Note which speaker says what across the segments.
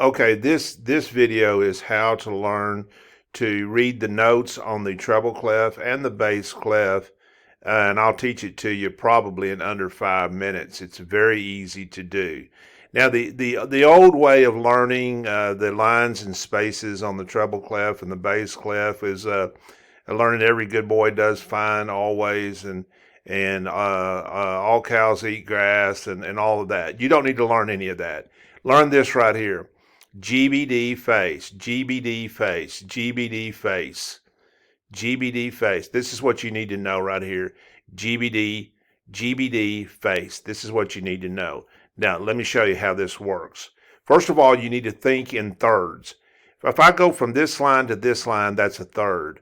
Speaker 1: Okay, this video is how to learn to read the notes on the treble clef and the bass clef, and I'll teach it to you probably in under 5 minutes. It's very easy to do. Now, the old way of learning the lines and spaces on the treble clef and the bass clef is learning every good boy does fine always, and all cows eat grass, and all of that. You don't need to learn any of that. Learn this right here. GBD face, GBD face, GBD face, GBD face. This is what you need to know right here. GBD, GBD face. This is what you need to know. Now, let me show you how this works. First of all, you need to think in thirds. If I go from this line to this line, that's a third.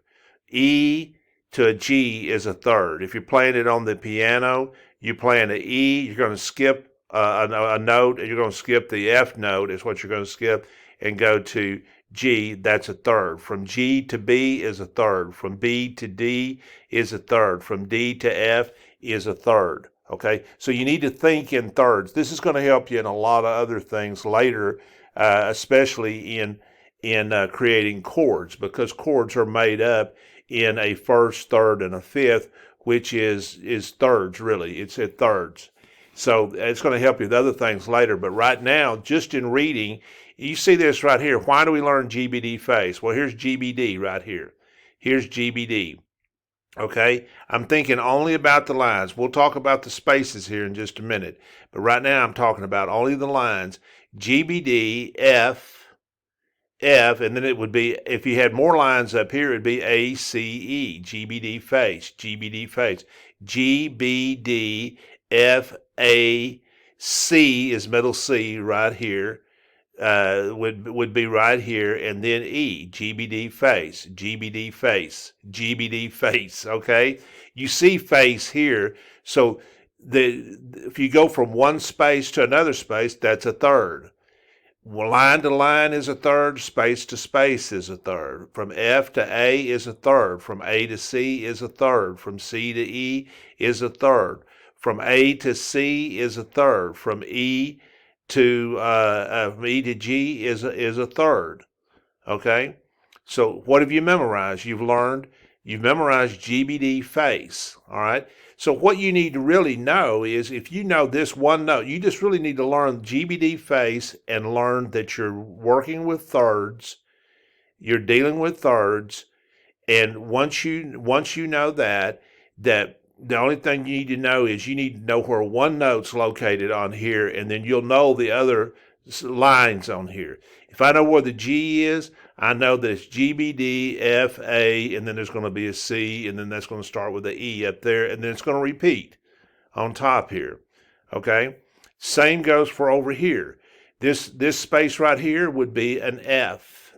Speaker 1: E to a G is a third. If you're playing it on the piano, you're playing an E, you're going to skip a note, and you're going to skip the F note is what you're going to skip, and go to G. That's a third. From G to B is a third. From B to D is a third. From D to F is a third. Okay, so you need to think in thirds. This is going to help you in a lot of other things later, especially in creating chords, because chords are made up in a first, third, and a fifth, which is thirds, really. It's at thirds. So it's going to help you with other things later. But right now, just in reading, you see this right here. Why do we learn GBD face? Well, here's GBD right here. Here's GBD. Okay, I'm thinking only about the lines. We'll talk about the spaces here in just a minute. But right now, I'm talking about only the lines. GBD, F, F, and then it would be, if you had more lines up here, it'd be A, C, E, GBD face, GBD face, GBD, F, A, C is middle C right here, would be right here, and then E, GBD face, GBD face, GBD face, okay? You see face here, so if you go from one space to another space, that's a third. Line to line is a third, space to space is a third. From F to A is a third. From A to C is a third. From C to E is a third. From A to C is a third. From E to G is a third. Okay? So what have you memorized? You've memorized GBD face. All right? So what you need to really know is, if you know this one note, you just really need to learn GBD face and learn that you're working with thirds, you're dealing with thirds, and once you know that the only thing you need to know is you need to know where one note's located on here, and then you'll know the other lines on here. If I know where the G is, I know that it's G, B, D, F, A, and then there's going to be a C, and then that's going to start with the E up there, and then it's going to repeat on top here. Okay? Same goes for over here. This space right here would be an F.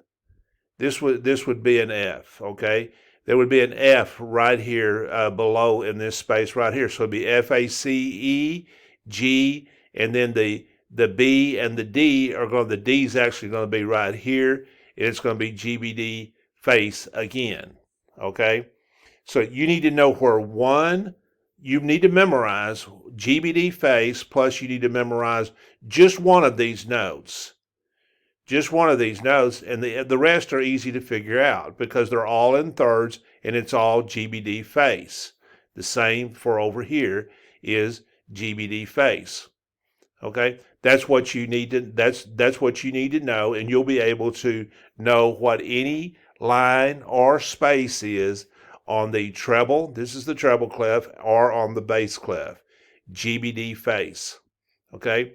Speaker 1: This would be an F, okay? There would be an F right here below in this space right here. So it'd be F, A, C, E, G, and then the B and the D the D is actually going to be right here. It's going to be GBD face again, okay? So you need to know where you need to memorize GBD face, plus you need to memorize just one of these notes. Just one of these notes, and the rest are easy to figure out because they're all in thirds and it's all GBD face. The same for over here is GBD face. Okay, that's what you need to that's what you need to know, and you'll be able to know what any line or space is on the treble. This is the treble clef, or on the bass clef. GBD face. Okay,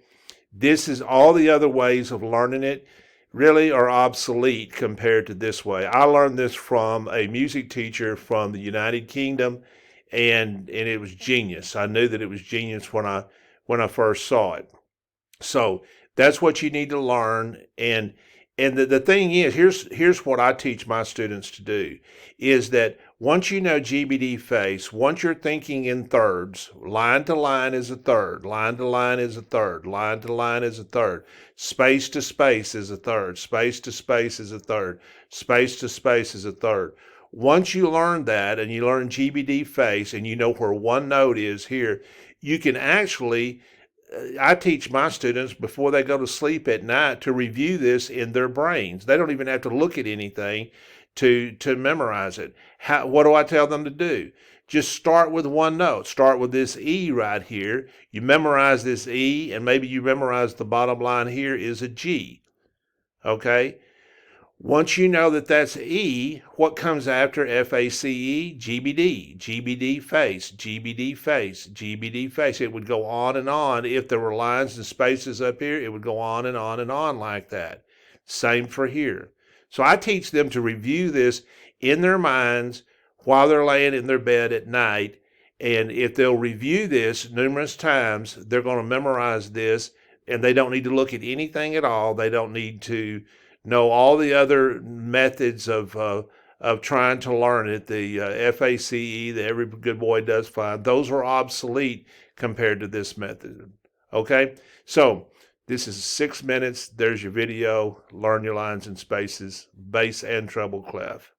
Speaker 1: this is all the other ways of learning it really are obsolete compared to this way. I learned this from a music teacher from the United Kingdom, and it was genius. I knew that it was genius when I first saw it. So that's what you need to learn. And the thing is, here's what I teach my students to do, is that once you know GBD face, once you're thinking in thirds, line to line is a third, line to line is a third, line to line is a third, space to space is a third, space to space is a third, space to space is a third. Once you learn that, and you learn GBD face, and you know where one note is here, you can actually I teach my students before they go to sleep at night to review this in their brains. They don't even have to look at anything to memorize it. What do I tell them to do? Just start with one note. Start with this E right here. You memorize this E, and maybe you memorize the bottom line here is a G. Okay? Once you know that that's E, what comes after FACE? GBD, GBD face, GBD face, GBD face. It would go on and on. If there were lines and spaces up here, it would go on and on and on like that. Same for here. So I teach them to review this in their minds while they're laying in their bed at night. And if they'll review this numerous times, they're going to memorize this, and they don't need to look at anything at all. They don't need to know all the other methods of trying to learn it. The FACE, the Every Good Boy Does Fine, those are obsolete compared to this method. Okay, so this is 6 minutes. There's your video. Learn your lines and spaces, bass and treble clef.